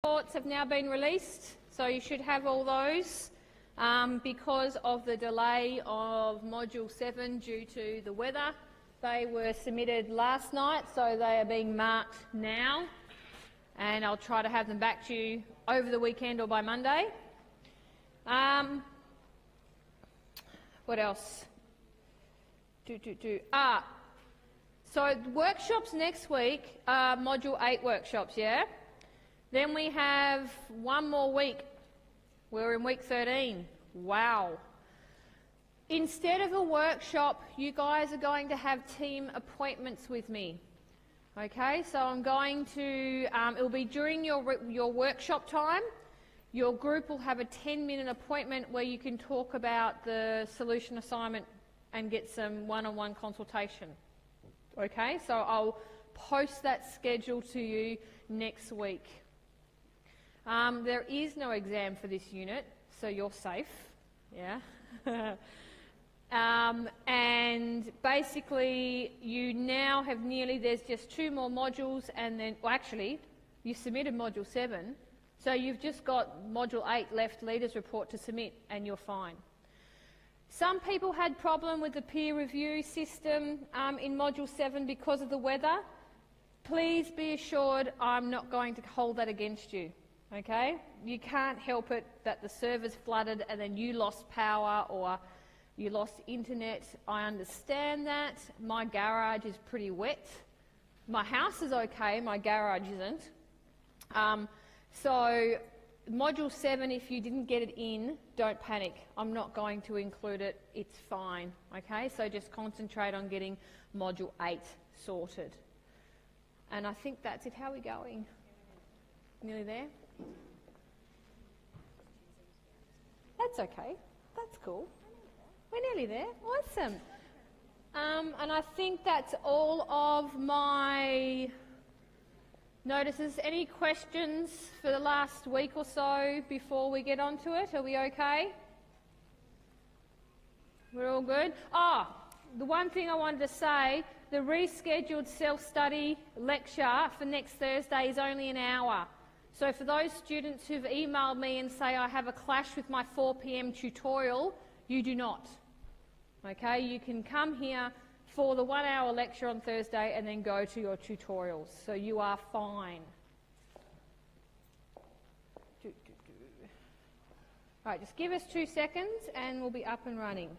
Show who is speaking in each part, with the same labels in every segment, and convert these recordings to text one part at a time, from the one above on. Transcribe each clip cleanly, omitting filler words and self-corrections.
Speaker 1: Reports have now been released, so you should have all those. Because of the delay of Module 7 due to the weather, they were submitted last night, so they are being marked now, and I'll try to have them back to you over the weekend or by Monday. What else? So workshops next week are Module 8 workshops, yeah? Then we have one more week. We're in week 13. Wow. Instead of a workshop, you guys are going to have team appointments with me. Okay, so I'm going to, it'll be during your workshop time. Your group will have a 10-minute appointment where you can talk about the solution assignment and get some one-on-one consultation. Okay, so I'll post that schedule to you next week. There is no exam for this unit, so you're safe, yeah? And basically, you now have there's just 2 more modules, and then, well, actually, you submitted Module 7, so you've just got Module 8 left, Leaders Report, to submit, and you're fine. Some people had problem with the peer review system in Module 7 because of the weather. Please be assured I'm not going to hold that against you. Okay? You can't help it that the server's flooded and then you lost power or you lost internet. I understand that. My garage is pretty wet. My house is okay, my garage isn't. So Module 7, if you didn't get it in, don't panic. I'm not going to include it. It's fine. Okay? So just concentrate on getting Module 8 sorted. And I think that's it. How are we going? Nearly there? That's okay. That's cool. We're nearly there. Awesome. And I think that's all of my notices. Any questions for the last week or so before we get on to it? Are we okay? We're all good? The one thing I wanted to say, the rescheduled self-study lecture for next Thursday is only an hour. So for those students who've emailed me and say I have a clash with my 4 p.m. tutorial, you do not. Okay, you can come here for the 1-hour lecture on Thursday and then go to your tutorials. So you are fine. Right, just give us 2 seconds and we'll be up and running.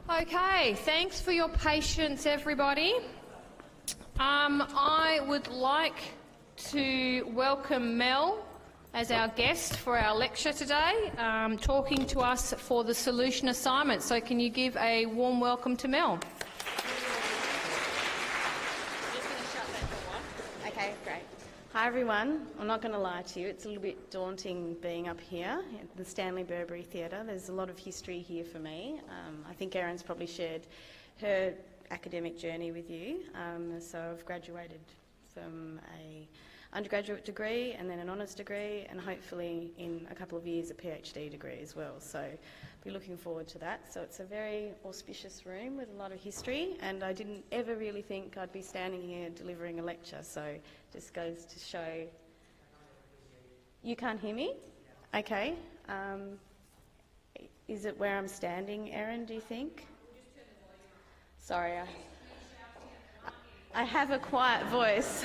Speaker 1: Okay, thanks for your patience, everybody. I would like to welcome Mel as our guest for our lecture today, talking to us for the solution assignment. So can you give a warm welcome to Mel?
Speaker 2: Okay, great. Hi everyone. I'm not going to lie to you, it's a little bit daunting being up here at the Stanley Burberry Theatre. There's a lot of history here for me. I think Erin's probably shared her academic journey with you. So I've graduated from a undergraduate degree and then an honours degree, and hopefully in a couple of years a PhD degree as well. So I'll be looking forward to that. So it's a very auspicious room with a lot of history, and I didn't ever really think I'd be standing here delivering a lecture. So it just goes to show. You can't hear me? Okay. Is it where I'm standing, Erin, do you think? Sorry, I have a quiet voice.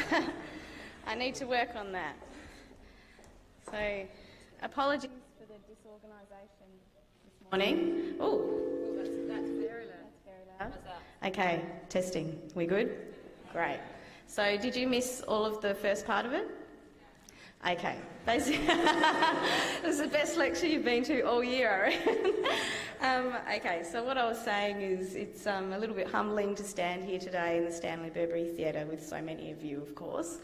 Speaker 2: I need to work on that. So, apologies for the disorganisation this morning. Oh, that's very loud. That's very loud. How's that? Okay, testing. We good? Great. So, did you miss all of the first part of it? Okay. Basically, this is the best lecture you've been to all year, I reckon. Okay, so what I was saying is it's a little bit humbling to stand here today in the Stanley Burberry Theatre with so many of you, of course,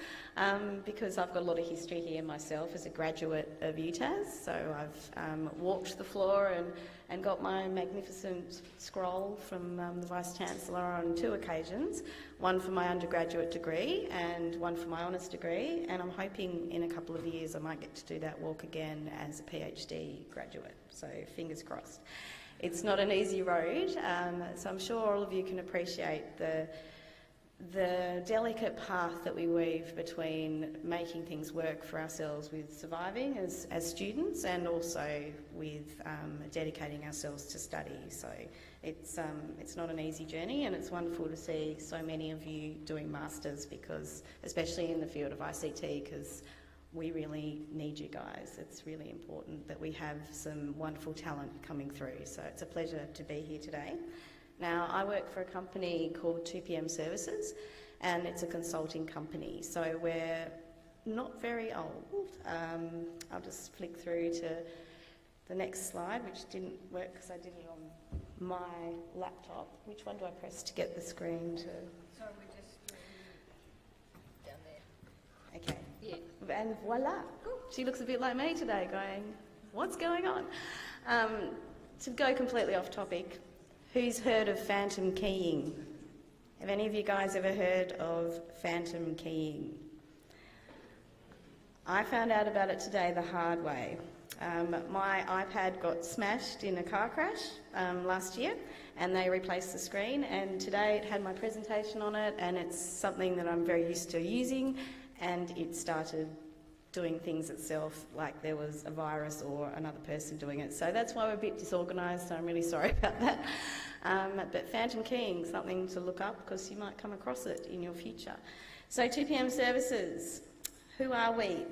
Speaker 2: because I've got a lot of history here myself as a graduate of UTAS. So I've walked the floor and got my magnificent scroll from the Vice-Chancellor on 2 occasions, one for my undergraduate degree and one for my honours degree, and I'm hoping in a couple of years I might get to do that walk again as a PhD graduate, so fingers crossed. It's not an easy road, so I'm sure all of you can appreciate the delicate path that we weave between making things work for ourselves with surviving as students, and also with dedicating ourselves to study. So it's not an easy journey, and it's wonderful to see so many of you doing masters, because especially in the field of ICT, because we really need you guys. It's really important that we have some wonderful talent coming through. So it's a pleasure to be here today. Now, I work for a company called 2PM Services, and it's a consulting company. So we're not very old. I'll just flick through to the next slide, which didn't work because I did it on my laptop. Which one do I press to get the screen to?
Speaker 1: Sorry, we're just down there.
Speaker 2: Okay.
Speaker 1: Yeah.
Speaker 2: And voila, she looks a bit like me today, going, what's going on? To go completely off topic, who's heard of phantom keying? Have any of you guys ever heard of phantom keying? I found out about it today the hard way. My iPad got smashed in a car crash last year, and they replaced the screen, and today it had my presentation on it, and it's something that I'm very used to using, and it started doing things itself like there was a virus or another person doing it. So that's why we're a bit disorganised, so I'm really sorry about that. But phantom keying is something to look up, because you might come across it in your future. So 2PM Services, who are we?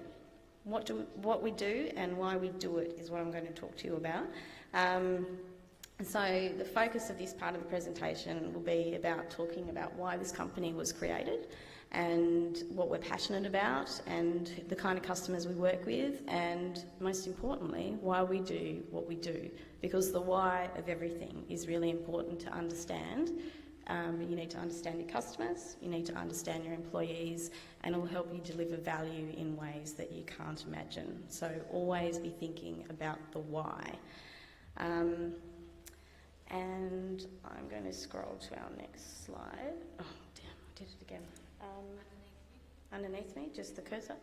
Speaker 2: What we do and why we do it is what I'm going to talk to you about. So the focus of this part of the presentation will be about talking about why this company was created, and what we're passionate about, and the kind of customers we work with, and most importantly, why we do what we do. Because the why of everything is really important to understand. You need to understand your customers, you need to understand your employees, and it will help you deliver value in ways that you can't imagine. So always be thinking about the why. And I'm going to scroll to our next slide. Oh, damn, I did it again. Underneath me, just the cursor.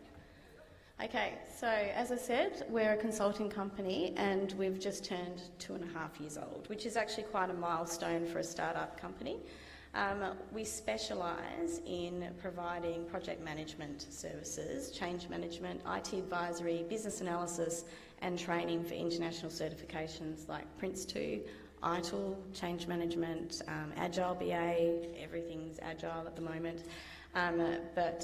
Speaker 2: Okay, so as I said, we're a consulting company, and we've just turned 2.5 years old, which is actually quite a milestone for a startup company. We specialise in providing project management services, change management, IT advisory, business analysis, and training for international certifications like Prince2, ITIL, change management, Agile BA. Everything's Agile at the moment. But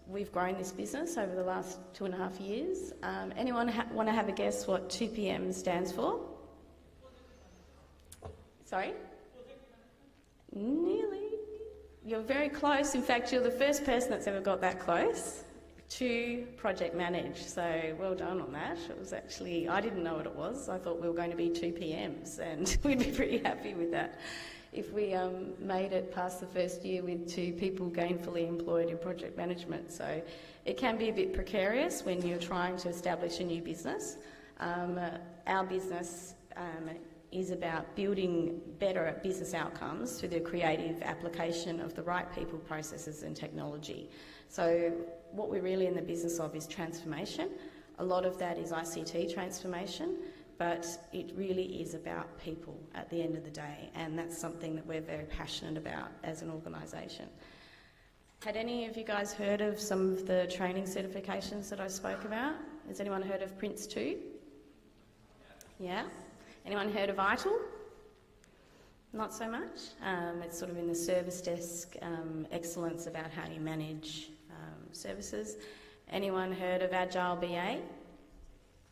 Speaker 2: we've grown this business over the last 2.5 years. Anyone want to have a guess what 2PM stands for? Sorry? Nearly. You're very close. In fact, you're the first person that's ever got that close to project manage. So well done on that. It was actually, I didn't know what it was. I thought we were going to be 2 PMs and we'd be pretty happy with that if we made it past the first year with 2 people gainfully employed in project management. So it can be a bit precarious when you're trying to establish a new business. Our business is about building better business outcomes through the creative application of the right people, processes and technology. So what we're really in the business of is transformation. A lot of that is ICT transformation, but it really is about people at the end of the day, and that's something that we're very passionate about as an organisation. Had any of you guys heard of some of the training certifications that I spoke about? Has anyone heard of Prince 2? Yeah? Anyone heard of ITIL? Not so much. It's sort of in the service desk, excellence about how you manage services. Anyone heard of Agile BA?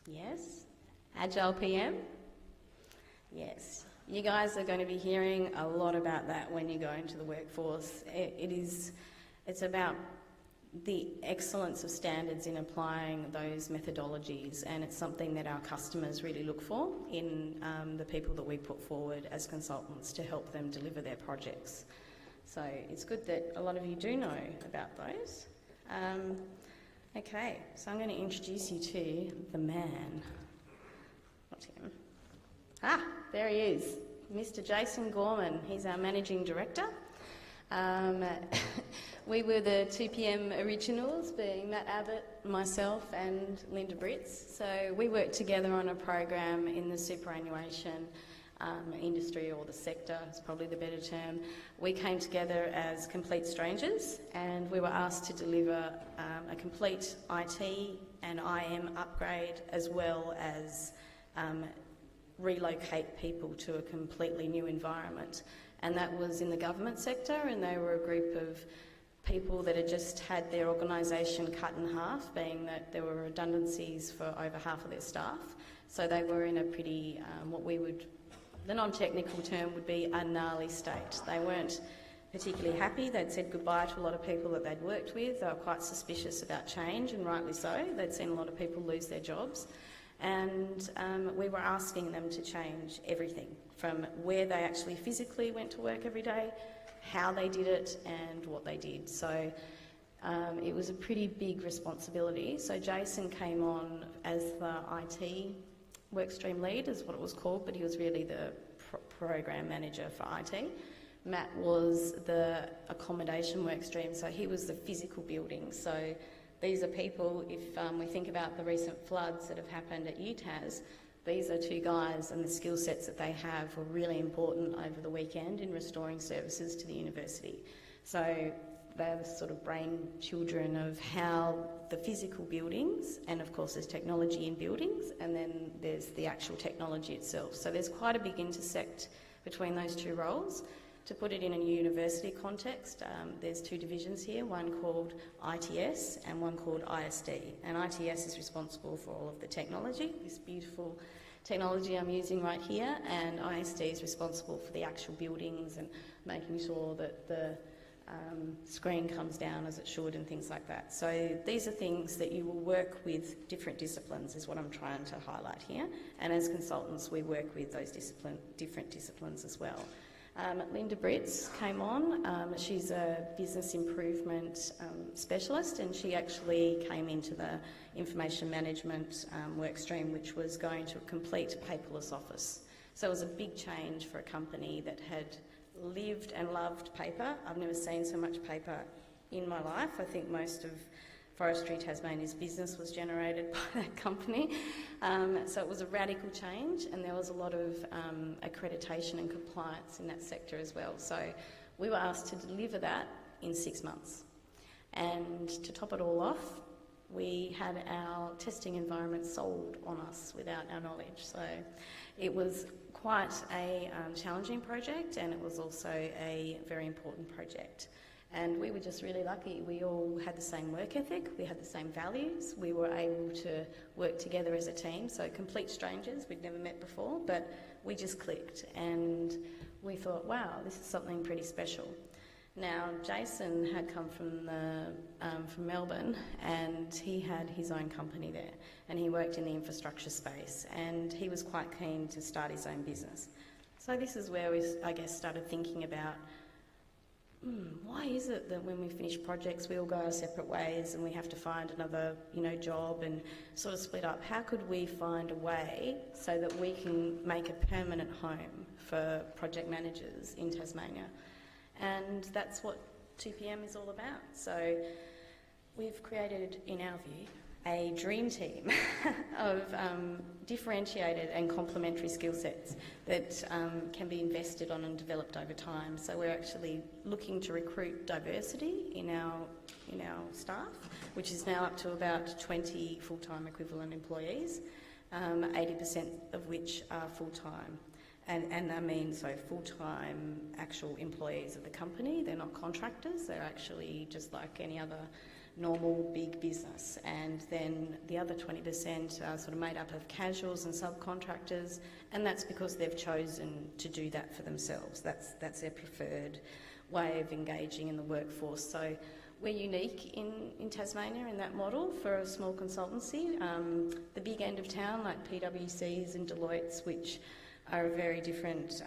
Speaker 2: Yes. Agile PM? Yes. You guys are going to be hearing a lot about that when you go into the workforce. It's about the excellence of standards in applying those methodologies, and it's something that our customers really look for in the people that we put forward as consultants to help them deliver their projects. So it's good that a lot of you do know about those. Okay, so I'm going to introduce you to the man. What's him? Ah, there he is, Mr. Jason Gorman. He's our Managing Director. We were the 2 PM originals, being Matt Abbott, myself and Linda Britz. So we worked together on a program in the superannuation industry, or the sector is probably the better term. We came together as complete strangers and we were asked to deliver a complete IT and IM upgrade, as well as relocate people to a completely new environment. And that was in the government sector, and they were a group of people that had just had their organisation cut in half, being that there were redundancies for over half of their staff. So they were in a pretty, the non-technical term would be a gnarly state. They weren't particularly happy. They'd said goodbye to a lot of people that they'd worked with. They were quite suspicious about change, and rightly so. They'd seen a lot of people lose their jobs. And we were asking them to change everything, from where they actually physically went to work every day, how they did it, and what they did. So it was a pretty big responsibility. So Jason came on as the IT workstream lead, is what it was called, but he was really the program manager for IT. Matt was the accommodation workstream, so he was the physical building. So these are people, if we think about the recent floods that have happened at UTAS, these are 2 guys, and the skill sets that they have were really important over the weekend in restoring services to the university. So they're the sort of brain children of how the physical buildings, and of course there's technology in buildings, and then there's the actual technology itself. So there's quite a big intersect between those 2 roles. To put it in a university context, there's 2 divisions here, one called ITS and one called ISD. And ITS is responsible for all of the technology, this beautiful technology I'm using right here, and ISD is responsible for the actual buildings and making sure that the screen comes down as it should and things like that. So these are things that you will work with different disciplines, is what I'm trying to highlight here. And as consultants, we work with those different disciplines as well. Linda Britz came on. She's a business improvement specialist, and she actually came into the information management work stream, which was going to a complete paperless office. So it was a big change for a company that had lived and loved paper. I've never seen so much paper in my life. I think most of Forestry Tasmania's business was generated by that company. So it was a radical change, and there was a lot of accreditation and compliance in that sector as well. So we were asked to deliver that in 6 months. And to top it all off, we had our testing environment sold on us without our knowledge. So it was quite a challenging project, and it was also a very important project. And we were just really lucky. We all had the same work ethic, we had the same values, we were able to work together as a team, so complete strangers, we'd never met before, but we just clicked. And we thought, wow, this is something pretty special. Now, Jason had come from Melbourne, and he had his own company there, and he worked in the infrastructure space, and he was quite keen to start his own business. So this is where we, I guess, started thinking about, why is it that when we finish projects we all go our separate ways and we have to find another, job and sort of split up? How could we find a way so that we can make a permanent home for project managers in Tasmania? And that's what 2PM is all about. So we've created, in our view, a dream team of differentiated and complementary skill sets that can be invested on and developed over time. So we're actually looking to recruit diversity in our staff, which is now up to about 20 full-time equivalent employees, 80% of which are full-time. And I mean, so full-time actual employees of the company. They're not contractors, they're actually just like any other normal big business. And then the other 20% are sort of made up of casuals and subcontractors, and that's because they've chosen to do that for themselves. That's their preferred way of engaging in the workforce. So we're unique in Tasmania in that model for a small consultancy. The big end of town, like PwC's and Deloitte's, which are a very different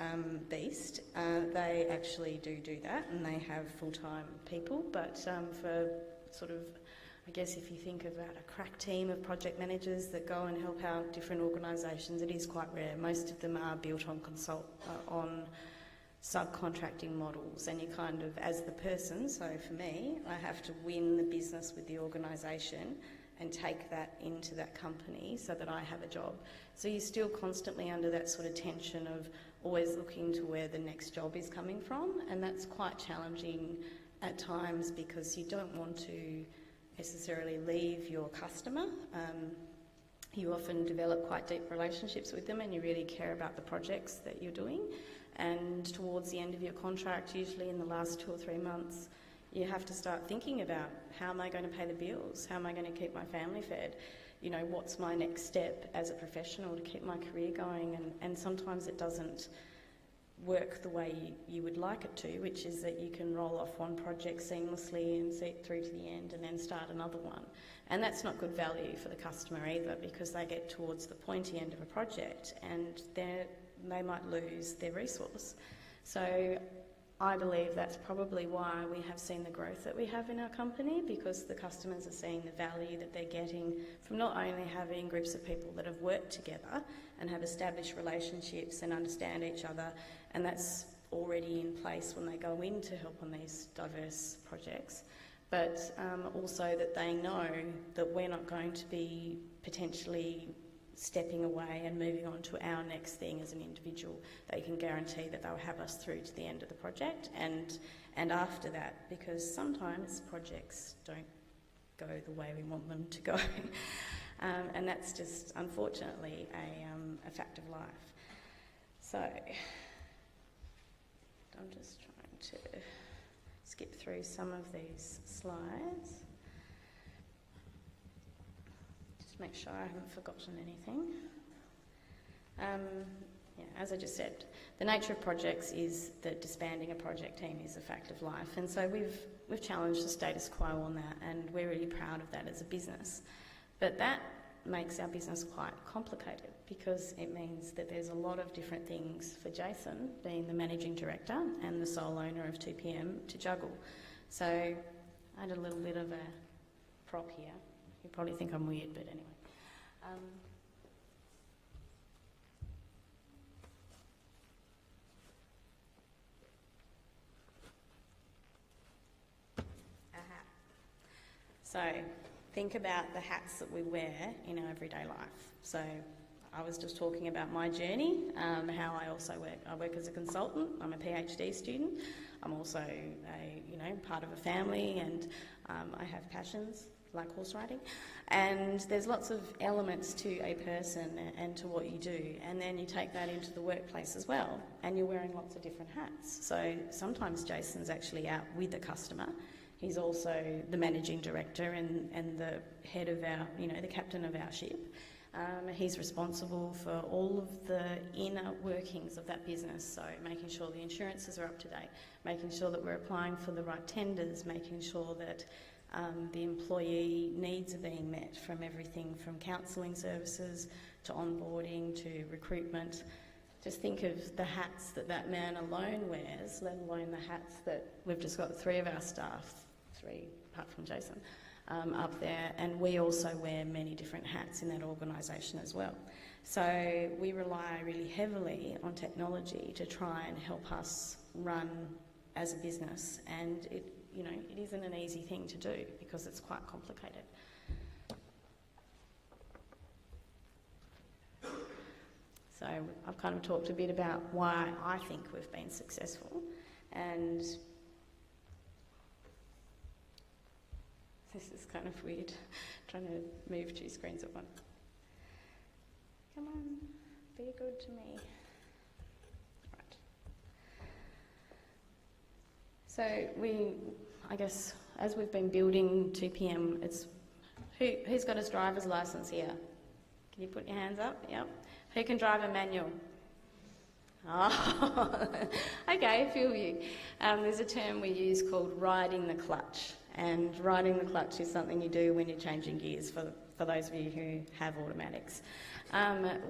Speaker 2: beast. They actually do that, and they have full-time people, but for sort of, I guess if you think about a crack team of project managers that go and help out different organisations, it is quite rare. Most of them are built on on subcontracting models, and you kind of, as the person, so for me, I have to win the business with the organisation and take that into that company so that I have a job. So you're still constantly under that sort of tension of always looking to where the next job is coming from, and that's quite challenging at times because you don't want to necessarily leave your customer. You often develop quite deep relationships with them and you really care about the projects that you're doing, and towards the end of your contract, usually in the last 2 or 3 months, you have to start thinking about, how am I going to pay the bills? How am I going to keep my family fed? What's my next step as a professional to keep my career going? And sometimes it doesn't work the way you would like it to, which is that you can roll off one project seamlessly and see it through to the end and then start another one. And that's not good value for the customer either, because they get towards the pointy end of a project and they might lose their resource. So I believe that's probably why we have seen the growth that we have in our company, because the customers are seeing the value that they're getting from not only having groups of people that have worked together and have established relationships and understand each other, and that's already in place when they go in to help on these diverse projects, but also that they know that we're not going to be potentially stepping away and moving on to our next thing as an individual. They can guarantee that they'll have us through to the end of the project and after that, because sometimes projects don't go the way we want them to go. And that's just, unfortunately, a fact of life. So I'm just trying to skip through some of these slides. Make sure I haven't forgotten anything. As I just said, the nature of projects is that disbanding a project team is a fact of life, and so we've challenged the status quo on that, and we're really proud of that as a business. But that makes our business quite complicated, because it means that there's a lot of different things for Jason, being the managing director and the sole owner of 2PM, to juggle. So I had a little bit of a prop here. You probably think I'm weird, but anyway. A hat. So think about the hats that we wear in our everyday life. So I was just talking about my journey, how I also work. I work as a consultant. I'm a PhD student. I'm also part of a family, and I have passions like horse riding, and there's lots of elements to a person and to what you do, and then you take that into the workplace as well, and you're wearing lots of different hats. So sometimes Jason's actually out with a customer. He's also the managing director and the head of our, the captain of our ship. He's responsible for all of the inner workings of that business, so making sure the insurances are up to date, making sure that we're applying for the right tenders, making sure that the employee needs are being met, from everything from counselling services to onboarding to recruitment. Just think of the hats that that man alone wears, let alone the hats that we've just got 3 of our staff, 3 apart from Jason, up there, and we also wear many different hats in that organisation as well. So we rely really heavily on technology to try and help us run as a business, and it isn't an easy thing to do because it's quite complicated. So I've kind of talked a bit about why I think we've been successful, and this is kind of weird, trying to move 2 screens at once. Come on, be good to me. Right. So I guess, as we've been building 2PM, it's who's got his driver's licence here? Can you put your hands up? Yep. Who can drive a manual? Oh, okay, a few of you. There's a term we use called riding the clutch, and riding the clutch is something you do when you're changing gears, for those of you who have automatics.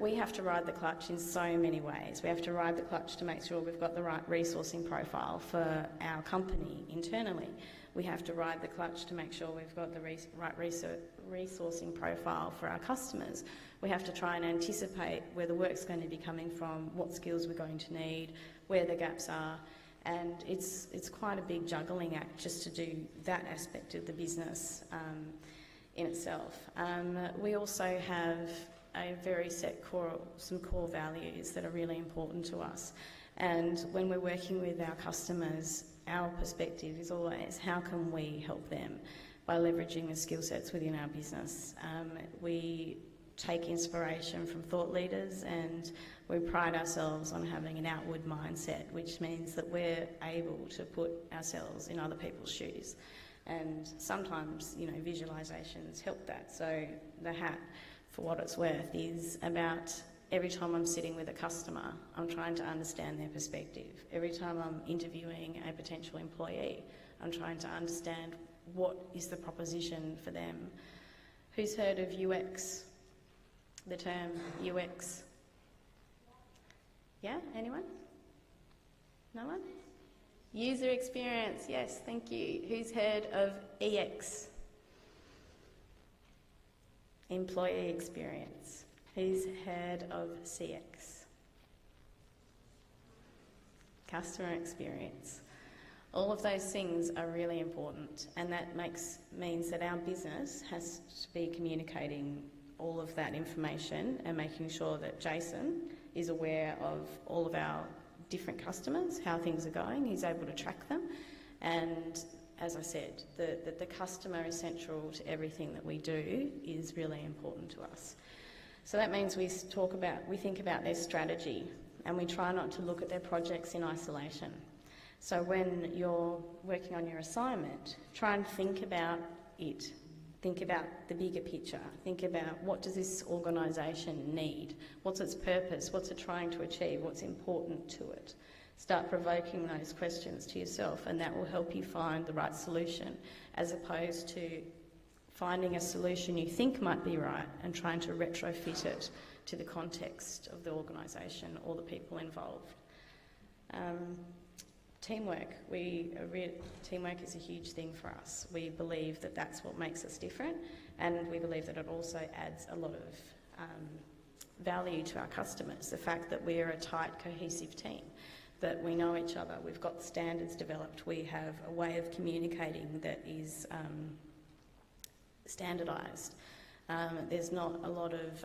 Speaker 2: We have to ride the clutch in so many ways. We have to ride the clutch to make sure we've got the right resourcing profile for our company internally. We have to ride the clutch to make sure we've got the right resourcing profile for our customers. We have to try and anticipate where the work's going to be coming from, what skills we're going to need, where the gaps are, and it's quite a big juggling act just to do that aspect of the business in itself. We also have a very some core values that are really important to us, and when we're working with our customers, our perspective is always how can we help them by leveraging the skill sets within our business. We take inspiration from thought leaders, and we pride ourselves on having an outward mindset, which means that we're able to put ourselves in other people's shoes, and sometimes visualizations help that. So the hat, for what it's worth, is about every time I'm sitting with a customer, I'm trying to understand their perspective. Every time I'm interviewing a potential employee, I'm trying to understand what is the proposition for them. Who's heard of UX? The term UX? Yeah, anyone? No one? User experience, yes, thank you. Who's heard of EX? Employee experience. Who's heard of CX? Customer experience. All of those things are really important, and that means that our business has to be communicating all of that information and making sure that Jason is aware of all of our different customers, how things are going, he's able to track them, and as I said, the customer is central to everything that we do is really important to us. So that means we think about their strategy, and we try not to look at their projects in isolation. So when you're working on your assignment, try and think about it. Think about the bigger picture. Think about, what does this organisation need? What's its purpose? What's it trying to achieve? What's important to it? Start provoking those questions to yourself, and that will help you find the right solution, as opposed to finding a solution you think might be right and trying to retrofit it to the context of the organisation or the people involved. Teamwork. Teamwork is a huge thing for us. We believe that that's what makes us different, and we believe that it also adds a lot of value to our customers. The fact that we're a tight, cohesive team, that we know each other, we've got standards developed, we have a way of communicating that is standardised. There's not a lot of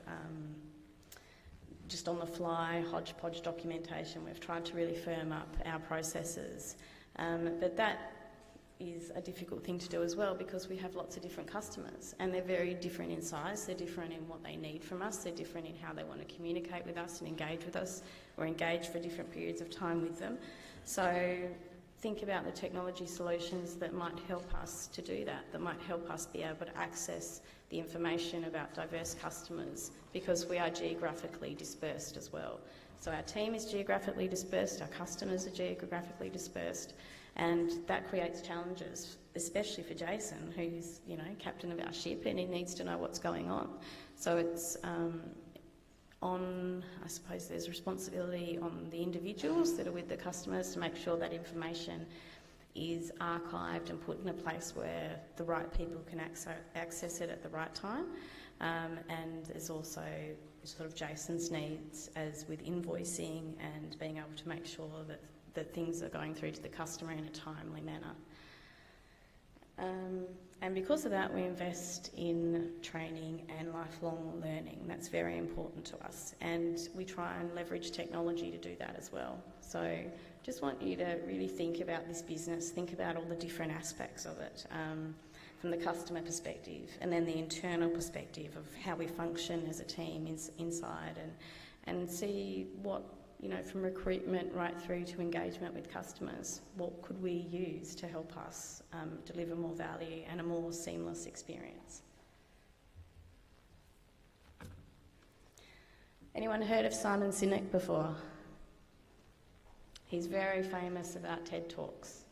Speaker 2: just on the fly, hodgepodge documentation. We've tried to really firm up our processes. But that is a difficult thing to do as well, because we have lots of different customers, and they're very different in size, they're different in what they need from us, they're different in how they want to communicate with us and engage with us, or engage for different periods of time with them. So think about the technology solutions that might help us to do that might help us be able to access the information about diverse customers, because we are geographically dispersed as well. So our team is geographically dispersed, our customers are geographically dispersed, and that creates challenges, especially for Jason, who's, you know, captain of our ship, and he needs to know what's going on. So it's I suppose there's responsibility on the individuals that are with the customers to make sure that information is archived and put in a place where the right people can access it at the right time. And there's also sort of Jason's needs as with invoicing and being able to make sure that things are going through to the customer in a timely manner. And because of that, we invest in training and lifelong learning. That's very important to us. And we try and leverage technology to do that as well. So just want you to really think about this business, think about all the different aspects of it, from the customer perspective, and then the internal perspective of how we function as a team inside, and see what, you know, from recruitment right through to engagement with customers, what could we use to help us deliver more value and a more seamless experience. Anyone heard of Simon Sinek before? He's very famous about TED Talks.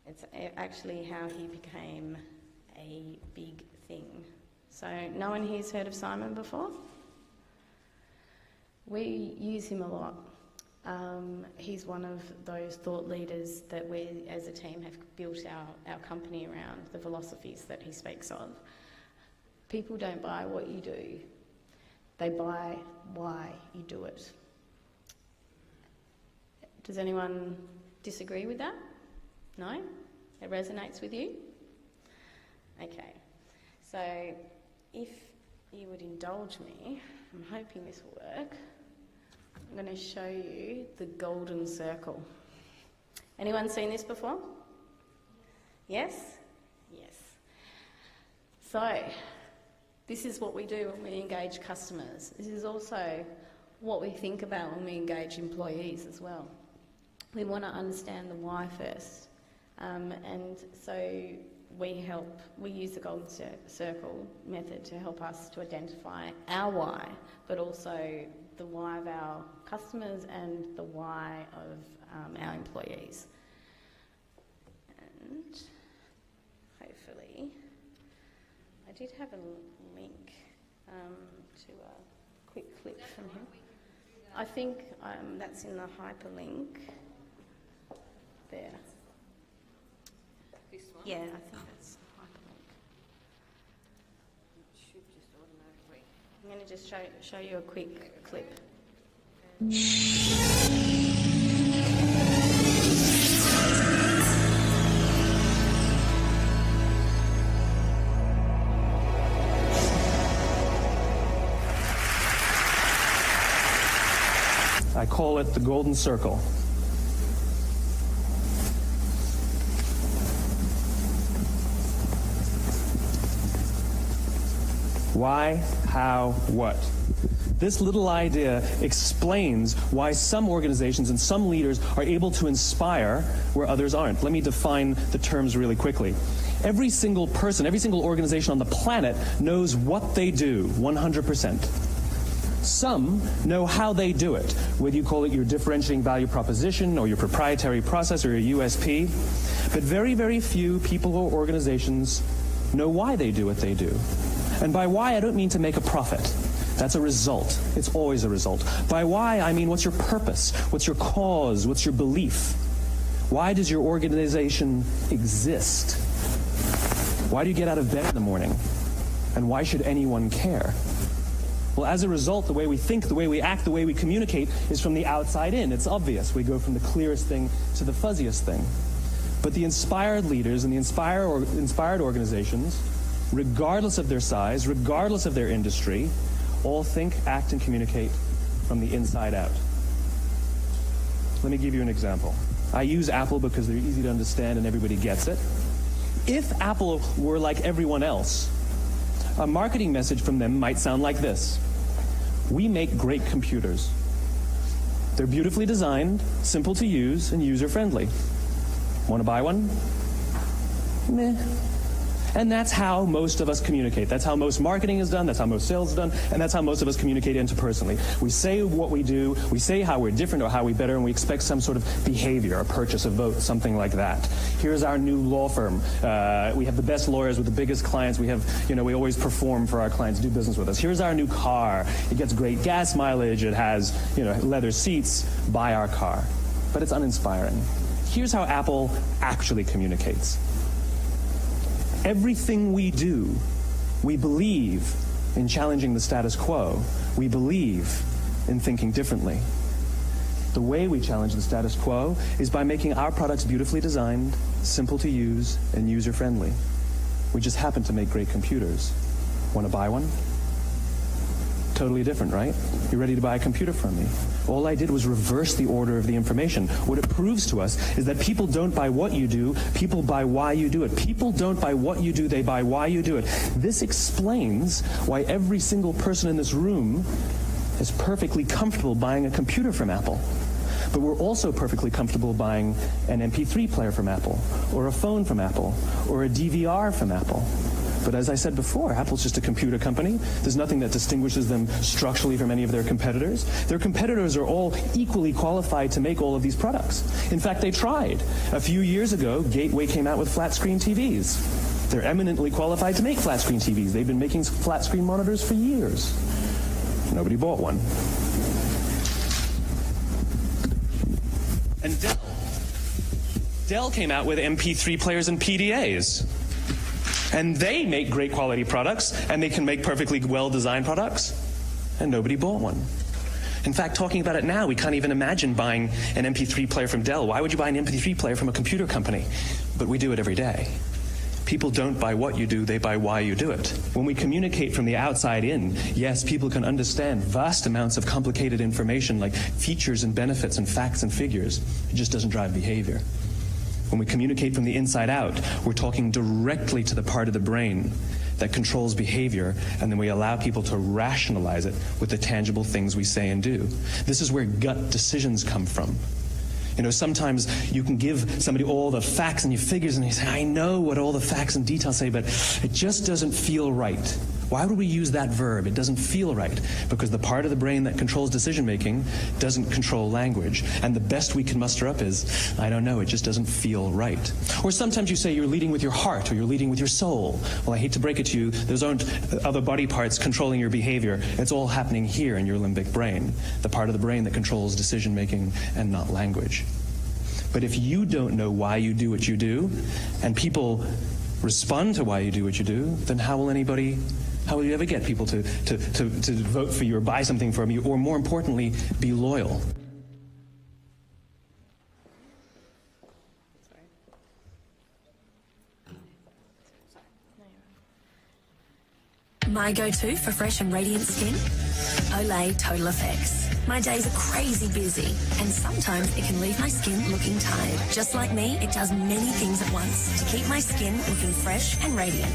Speaker 2: It's actually how he became a big thing. So no one here's heard of Simon before? We use him a lot. He's one of those thought leaders that we as a team have built our company around, the philosophies that he speaks of. People don't buy what you do, they buy why you do it. Does anyone disagree with that? No? It resonates with you? Okay. So if you would indulge me, I'm hoping this will work. I'm going to show you the golden circle. Anyone seen this before? Yes? Yes. So this is what we do when we engage customers. This is also what we think about when we engage employees as well. We want to understand the why first. And so we use the golden circle method to help us to identify our why, but also the why of our customers and the why of our employees. And hopefully, I did have a link to a quick clip from him. I think that's in the hyperlink there.
Speaker 1: This one?
Speaker 2: Yeah, I think that's the hyperlink.
Speaker 1: It should just automatically.
Speaker 2: I'm going to just show you a quick clip.
Speaker 3: I call it the golden circle. Why, how, what? This little idea explains why some organizations and some leaders are able to inspire where others aren't. Let me define the terms really quickly. Every single person, every single organization on the planet knows what they do 100%. Some know how they do it, whether you call it your differentiating value proposition or your proprietary process or your USP. But very, very few people or organizations know why they do what they do. And by why, I don't mean to make a profit. That's a result. It's always a result. By why, I mean what's your purpose? What's your cause? What's your belief? Why does your organization exist? Why do you get out of bed in the morning? And why should anyone care? Well, as a result, the way we think, the way we act, the way we communicate is from the outside in. It's obvious. We go from the clearest thing to the fuzziest thing. But the inspired leaders and the inspired organizations, regardless of their size, regardless of their industry, all think, act, and communicate from the inside out. Let me give you an example. I use Apple because they're easy to understand and everybody gets it. If Apple were like everyone else, a marketing message from them might sound like this: we make great computers. They're beautifully designed, simple to use, and user-friendly. Want to buy one? Meh. And that's how most of us communicate. That's how most marketing is done, that's how most sales is done, and that's how most of us communicate interpersonally. We say what we do, we say how we're different or how we're better, and we expect some sort of behavior, a purchase, a vote, something like that. Here's our new law firm. We have the best lawyers with the biggest clients. We have, we always perform for our clients, do business with us. Here's our new car. It gets great gas mileage. It has, leather seats. Buy our car. But it's uninspiring. Here's how Apple actually communicates. Everything we do, we believe in challenging the status quo. We believe in thinking differently. The way we challenge the status quo is by making our products beautifully designed, simple to use, and user-friendly. We just happen to make great computers. Want to buy one? Totally different, right? You're ready to buy a computer from me. All I did was reverse the order of the information. What it proves to us is that people don't buy what you do, people buy why you do it. People don't buy what you do, they buy why you do it. This explains why every single person in this room is perfectly comfortable buying a computer from Apple. But we're also perfectly comfortable buying an MP3 player from Apple, or a phone from Apple, or a DVR from Apple. But as I said before, Apple's just a computer company. There's nothing that distinguishes them structurally from any of their competitors. Their competitors are all equally qualified to make all of these products. In fact, they tried. A few years ago, Gateway came out with flat-screen TVs. They're eminently qualified to make flat-screen TVs. They've been making flat-screen monitors for years. Nobody bought one. And Dell came out with MP3 players and PDAs. And they make great quality products, and they can make perfectly well-designed products, and nobody bought one. In fact, talking about it now, we can't even imagine buying an MP3 player from Dell. Why would you buy an MP3 player from a computer company? But we do it every day. People don't buy what you do, they buy why you do it. When we communicate from the outside in, yes, people can understand vast amounts of complicated information like features and benefits and facts and figures. It just doesn't drive behavior. When we communicate from the inside out, we're talking directly to the part of the brain that controls behavior, and then we allow people to rationalize it with the tangible things we say and do. This is where gut decisions come from. Sometimes you can give somebody all the facts and your figures, and you say, I know what all the facts and details say, but it just doesn't feel right. Why would we use that verb? It doesn't feel right, because the part of the brain that controls decision-making doesn't control language. And the best we can muster up is, I don't know, it just doesn't feel right. Or sometimes you say you're leading with your heart, or you're leading with your soul. Well, I hate to break it to you, those aren't other body parts controlling your behavior. It's all happening here in your limbic brain, the part of the brain that controls decision-making and not language. But if you don't know why you do what you do, and people respond to why you do what you do, then how will you ever get people to vote for you or buy something from you, or more importantly, be loyal?
Speaker 4: My go-to for fresh and radiant skin? Olay Total Effects. My days are crazy busy, and sometimes it can leave my skin looking tired. Just like me, it does many things at once to keep my skin looking fresh and radiant.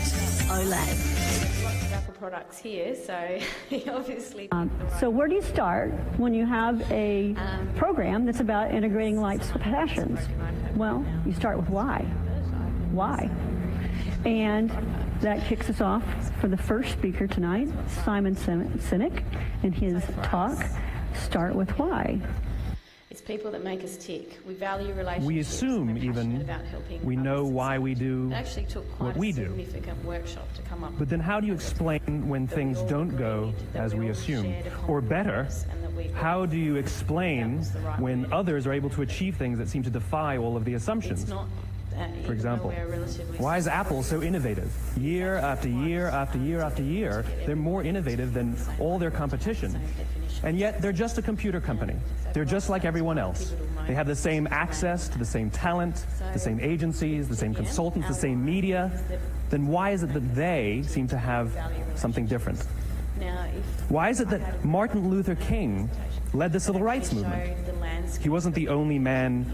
Speaker 4: Olay.
Speaker 2: Apple products here, so obviously.
Speaker 5: So where do you start when you have a program that's about integrating life's passions? Well, you start with why. Why? And that kicks us off for the first speaker tonight, Simon Sinek, and his talk, Start with Why.
Speaker 2: It's people that make us tick. We value relationships.
Speaker 3: We assume even we know why we do what we do.
Speaker 2: Significant workshop to come up.
Speaker 3: But then how do you explain when things don't go as we assume? Or better, how do you explain when others are able to achieve things that seem to defy all of the assumptions? For example, why is Apple so innovative? Year after year after year after year, they're more innovative than all their competition. And yet, they're just a computer company. They're just like everyone else. They have the same access to the same talent, the same agencies, the same consultants, the same media. Then why is it that they seem to have something different? Why is it that Martin Luther King led the civil rights movement? He wasn't the only man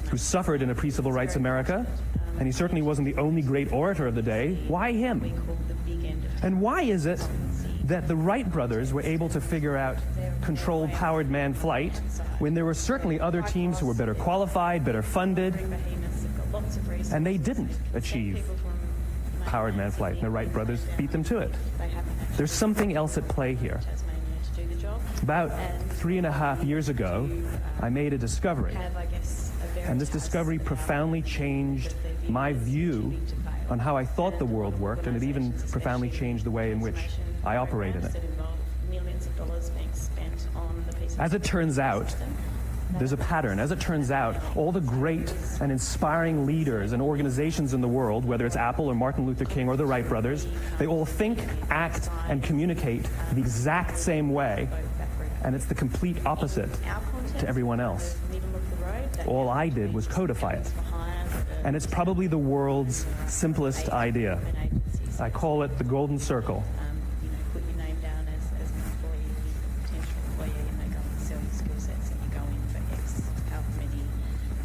Speaker 3: who suffered in a pre-civil rights America, and he certainly wasn't the only great orator of the day. Why him? And why is it that the Wright brothers were able to figure out controlled powered manned flight when there were certainly other teams who were better qualified, better funded, and they didn't achieve powered manned flight. And the Wright brothers beat them to it. There's something else at play here. About 3.5 years ago, I made a discovery, and this discovery profoundly changed my view on how I thought the world worked, and it even profoundly changed the way in which I operate in it. As it turns out, there's a pattern. As it turns out, all the great and inspiring leaders and organizations in the world, whether it's Apple or Martin Luther King or the Wright brothers, they all think, act, and communicate the exact same way, and it's the complete opposite to everyone else. All I did was codify it. And it's probably the world's simplest idea. I call it the golden circle.
Speaker 2: Put your name down as an employee, potential employee, and they go and sell your skill sets, and you go in for X how many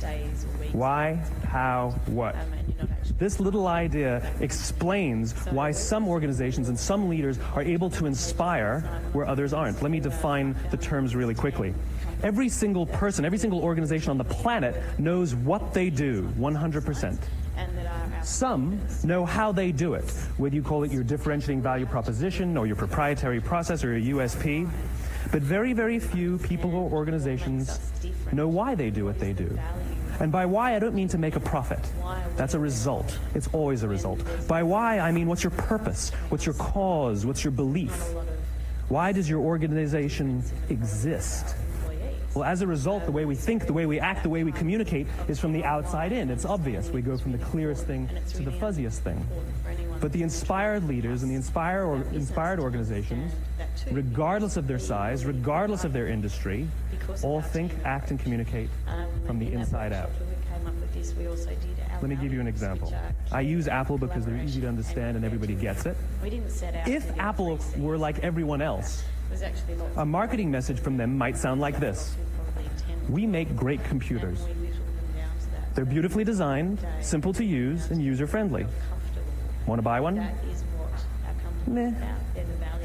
Speaker 2: days or weeks.
Speaker 3: Why, how, what?
Speaker 2: And you're not actually
Speaker 3: This little idea explains why some organizations and some leaders are able to inspire where others aren't. Let me define the terms really quickly. Every single person, every single organization on the planet knows what they do, 100%.
Speaker 2: and that are our
Speaker 3: Some know how they do it, whether you call it your differentiating value proposition or your proprietary process or your USP. But very, very few people or organizations know why they do what they do. And by why, I don't mean to make a profit. That's a result. It's always a result. By why, I mean what's your purpose? What's your cause? What's your belief? Why does your organization exist? Well, as a result, the way we think, the way we act, the way we communicate is from the outside in. It's obvious. We go from the clearest thing to the fuzziest thing. But the inspired leaders and the inspired organizations, regardless of their size, regardless of their industry, all think, act, and communicate from the inside out. Let me give you an example. I use Apple because they're easy to understand and everybody gets it. If Apple were like everyone else, a marketing message from them might sound like this. We make great computers. They're beautifully designed, simple to use, and user-friendly. Want to buy one? Meh.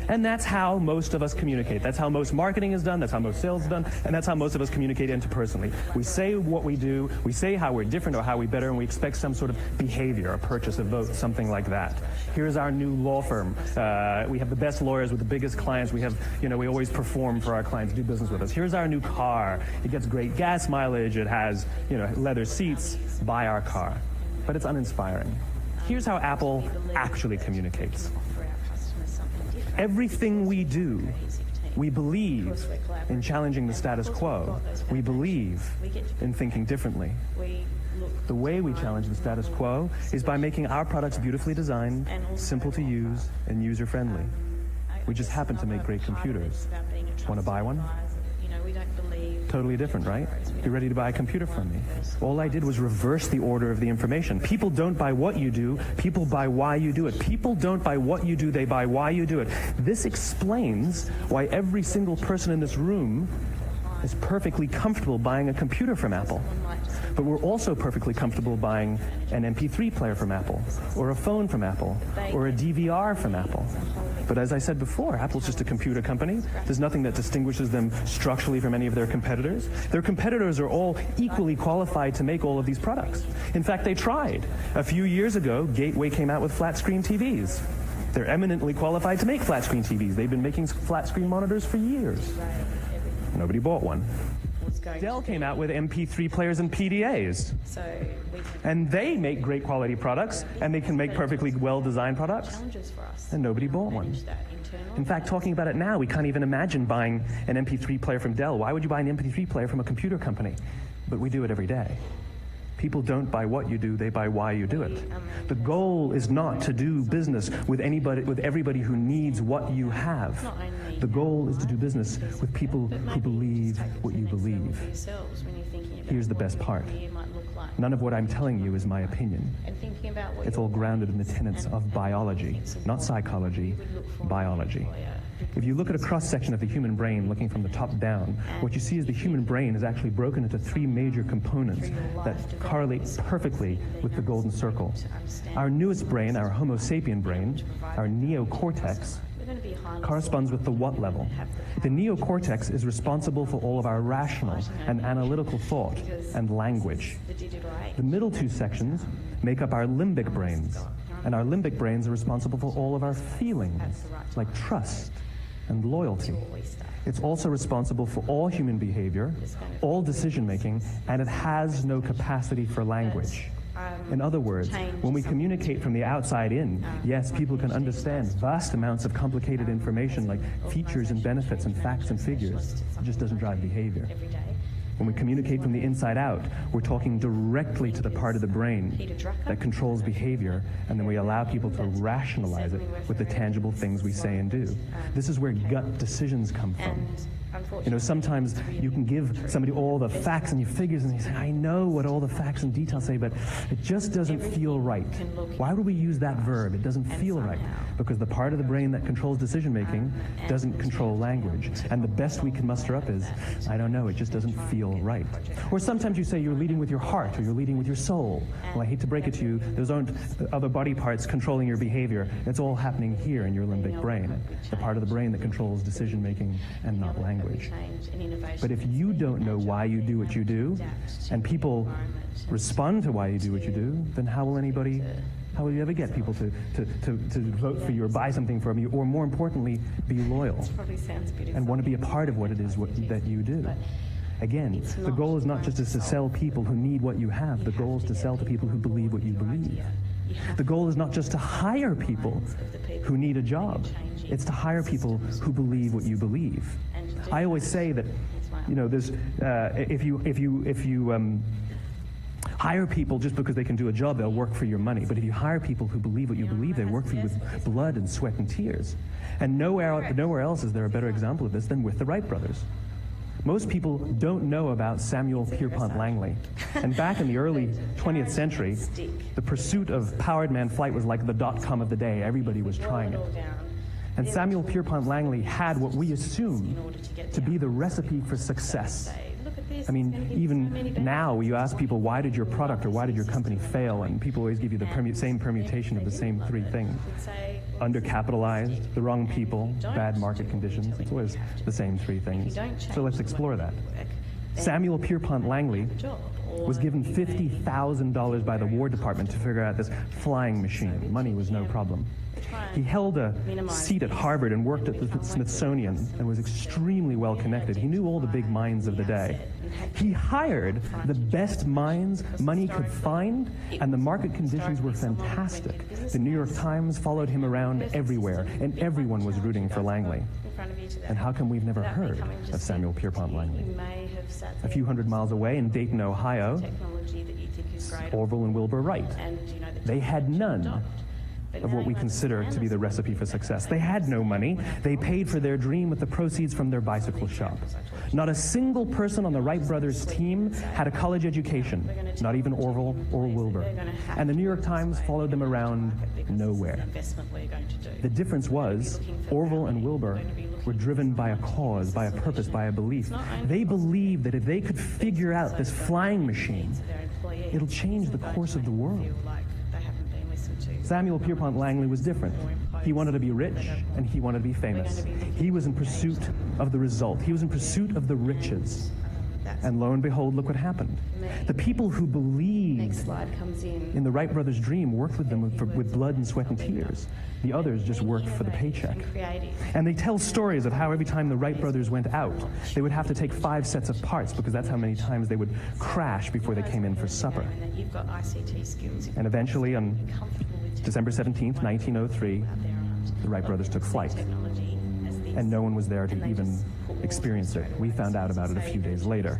Speaker 3: And that's how most of us communicate. That's how most marketing is done, that's how most sales is done, and that's how most of us communicate interpersonally. We say what we do, we say how we're different or how we're better, and we expect some sort of behavior, a purchase, a vote, something like that. Here's our new law firm. We have the best lawyers with the biggest clients. We have, we always perform for our clients, do business with us. Here's our new car. It gets great gas mileage. It has, leather seats. Buy our car. But it's uninspiring. Here's how Apple actually communicates. Everything we do, we believe in challenging the status quo. We believe in thinking differently. The way we challenge the status quo is by making our products beautifully designed, simple to use, and user-friendly. We just happen to make great computers. Want to buy one? Totally different, right? Be ready to buy a computer from me. All I did was reverse the order of the information. People don't buy what you do, people buy why you do it. People don't buy what you do, they buy why you do it. This explains why every single person in this room is perfectly comfortable buying a computer from Apple. But we're also perfectly comfortable buying an MP3 player from Apple, or a phone from Apple, or a DVR from Apple. But as I said before, Apple's just a computer company. There's nothing that distinguishes them structurally from any of their competitors. Their competitors are all equally qualified to make all of these products. In fact, they tried. A few years ago, Gateway came out with flat-screen TVs. They're eminently qualified to make flat-screen TVs. They've been making flat-screen monitors for years. Nobody bought one. Dell came out with MP3 players and PDAs. And they make great quality products, and they can make perfectly well-designed products, and nobody bought one. In fact, talking about it now, we can't even imagine buying an MP3 player from Dell. Why would you buy an MP3 player from a computer company? But we do it every day. People don't buy what you do, they buy why you do it. The goal is not to do business with everybody who needs what you have. The goal is to do business with people who believe what you believe. Here's the best part. None of what I'm telling you is my opinion. It's all grounded in the tenets of biology, not psychology, biology. If you look at a cross-section of the human brain looking from the top down, what you see is the human brain is actually broken into three major components that correlate perfectly with the golden circle. Our newest brain, our Homo sapien brain, our neocortex, corresponds with the what level. The neocortex is responsible for all of our rational and analytical thought and language. The middle two sections make up our limbic brains, and our limbic brains are responsible for all of our feelings, like trust and loyalty. It's also responsible for all human behavior, all decision-making, and it has no capacity for language. In other words, when we communicate from the outside in, yes, people can understand vast amounts of complicated information like features and benefits and facts and figures. It just doesn't drive behavior. When we communicate from the inside out, we're talking directly to the part of the brain that controls behavior, and then we allow people to rationalize it with the tangible things we say and do. This is where gut decisions come from. You know, sometimes you can give somebody all the facts and figures and you say, I know what all the facts and details say, but it just doesn't feel right. Why would we use that verb? It doesn't feel right. Because the part of the brain that controls decision making doesn't control language. And the best we can muster up is, I don't know, it just doesn't feel right. Or sometimes you say you're leading with your heart or you're leading with your soul. Well, I hate to break it to you, those aren't other body parts controlling your behavior. It's all happening here in your limbic brain, the part of the brain that controls decision making and not language. But if you don't know why you do what you do, and people respond to why you do what you do, then how will you ever get people to vote for you or buy something from you, or more importantly, be loyal and want to be a part of what it is that you do? Again, the goal is not just to sell people who need what you have. The goal is to sell to people who believe what you believe. The goal is not just to hire people who need a job. It's to hire people who believe what you believe. I always say that, you know, there's if you hire people just because they can do a job, they'll work for your money. But if you hire people who believe what you believe, they work for you with blood and sweat and tears. And nowhere else is there a better example of this than with the Wright brothers. Most people don't know about Samuel Pierpont Langley. And back in the early 20th century, the pursuit of powered man flight was like the .com of the day. Everybody was trying it. And Samuel Pierpont Langley had what we assume to be the recipe for success. I mean, even now, you ask people, why did your product or why did your company fail? And people always give you the same permutation of the same three things. Undercapitalized, the wrong people, bad market conditions. It's always the same three things. So let's explore that. Samuel Pierpont Langley was given $50,000 by the War Department to figure out this flying machine. Money was no problem. He held a seat at Harvard and worked at the Smithsonian and was extremely well connected. He knew all the big minds of the day. He hired the best minds money could find, and the market conditions were fantastic. The New York Times followed him around everywhere, and everyone was rooting for Langley. And how come we've never heard of Samuel Pierpont Langley? A few hundred miles away in Dayton, Ohio, Orville and Wilbur Wright. They had none of what we consider to be the recipe for success. They had no money. They paid for their dream with the proceeds from their bicycle shop. Not a single person on the Wright brothers' team had a college education, not even Orville or Wilbur. And the New York Times followed them around nowhere. The difference was Orville and Wilbur were driven by a cause, by a purpose, by a belief. They believed that if they could figure out this flying machine, it'll change the course of the world. Samuel Pierpont Langley was different. He wanted to be rich, and he wanted to be famous. He was in pursuit of the result. He was in pursuit of the riches. And lo and behold, look what happened. The people who believed in the Wright brothers' dream worked with them with blood and sweat and tears. The others just worked for the paycheck. And they tell stories of how every time the Wright brothers went out, they would have to take 5 sets of parts because that's how many times they would crash before they came in for supper. And eventually, on December 17th, 1903, the Wright brothers took flight. And no one was there to even experience it. We found out about it a few days later.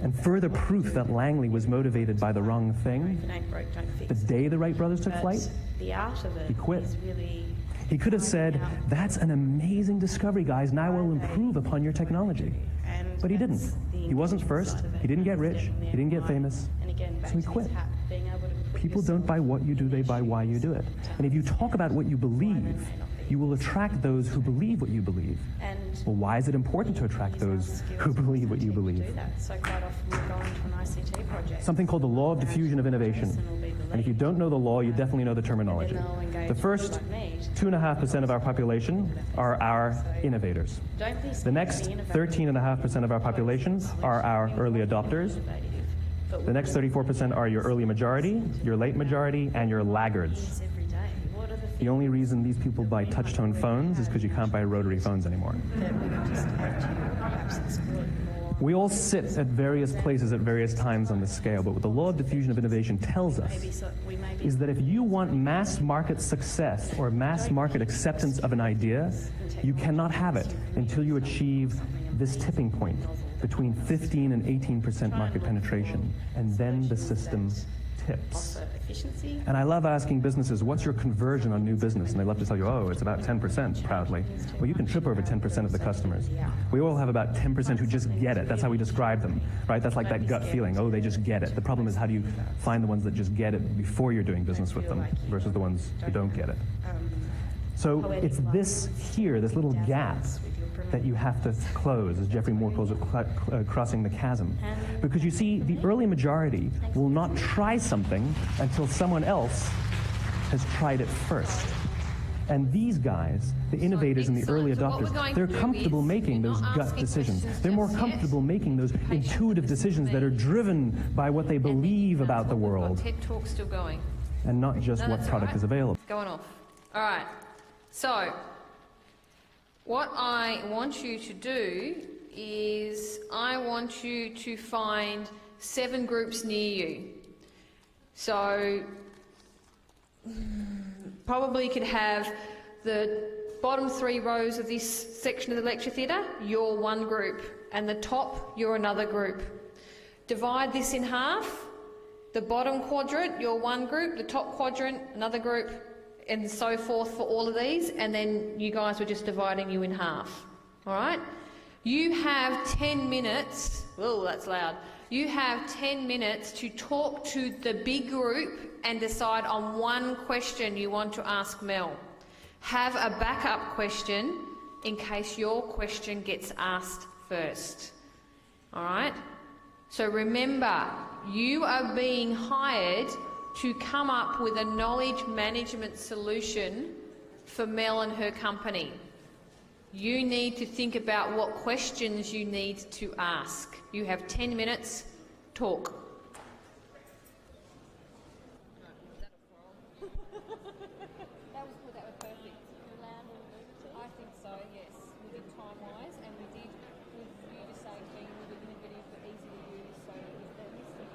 Speaker 3: And further proof that Langley was motivated by the wrong thing, the day the Wright brothers took flight, he quit. He could have said, that's an amazing discovery, guys. Now we'll improve upon your technology. But he didn't. He wasn't first. He didn't get rich. He didn't get famous. So he quit. People don't buy what you do, they buy why you do it. And if you talk about what you believe, you will attract those who believe what you believe. Well, why is it important to attract those who believe what you believe? Something called the law of diffusion of innovation. And if you don't know the law, you definitely know the terminology. The first 2.5% of our population are our innovators. The next 13.5% of our population are our early adopters. The next 34% are your early majority, your late majority, and your laggards. The only reason these people buy touch-tone phones is because you can't buy rotary phones anymore. We all sit at various places at various times on the scale, but what the law of diffusion of innovation tells us is that if you want mass market success or mass market acceptance of an idea, you cannot have it until you achieve this tipping point between 15 and 18% market penetration, and then the system tips. And I love asking businesses, what's your conversion on new business? And they love to tell you, oh, it's about 10%, proudly. Well, you can trip over 10% of the customers. We all have about 10% who just get it. That's how we describe them, right? That's like that gut feeling, oh, they just get it. The problem is, how do you find the ones that just get it before you're doing business with them versus the ones who don't get it? So it's this here, this little gap, that you have to close, as Geoffrey Moore calls it, crossing the chasm. Because you see, the early majority will not try something until someone else has tried it first. And these guys, the innovators and the early adopters, they're comfortable making those gut decisions. They're more comfortable making those intuitive decisions that are driven by what they believe about the world.
Speaker 1: TED Talk's still going.
Speaker 3: And not just what product is available.
Speaker 1: It's going off. All right. So, what I want you to do is I want you to find 7 groups near you. So, probably you could have the bottom 3 rows of this section of the lecture theatre, you're one group, and the top, you're another group. Divide this in half. The bottom quadrant, you're one group, the top quadrant, another group, and so forth for all of these, and then you guys were just dividing you in half. All right? You have 10 minutes. Oh, that's loud. You have 10 minutes to talk to the big group and decide on one question you want to ask Mel. Have a backup question in case your question gets asked first. All right? So remember, you are being hired to come up with a knowledge management solution for Mel and her company. You need to think about what questions you need to ask. You have 10 minutes. Talk.
Speaker 6: I think so, yes. We did time-wise, and we did with you to say being a little bit innovative but easy to use, so if they're listening,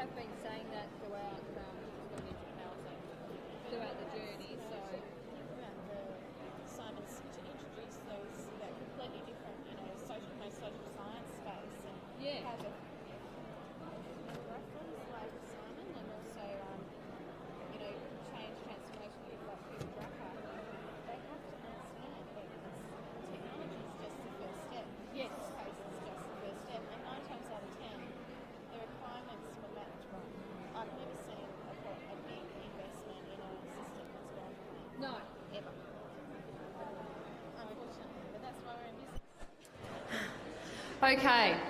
Speaker 1: have been saying that throughout throughout the journey. So
Speaker 6: Simon's to introduce those that completely different, social science space and
Speaker 1: Yeah.
Speaker 6: have a reference like Simon, and also change transformation with like Peter Drucker. They have to understand that technology is just the first step.
Speaker 1: Yes.
Speaker 6: Space is just the first step, and 9 times out of 10, the requirements were matched wrong. I've never seen a big investment in a system that's gone wrong.
Speaker 1: no.
Speaker 6: Ever. Unfortunately, but that's why we're in business.
Speaker 1: Okay.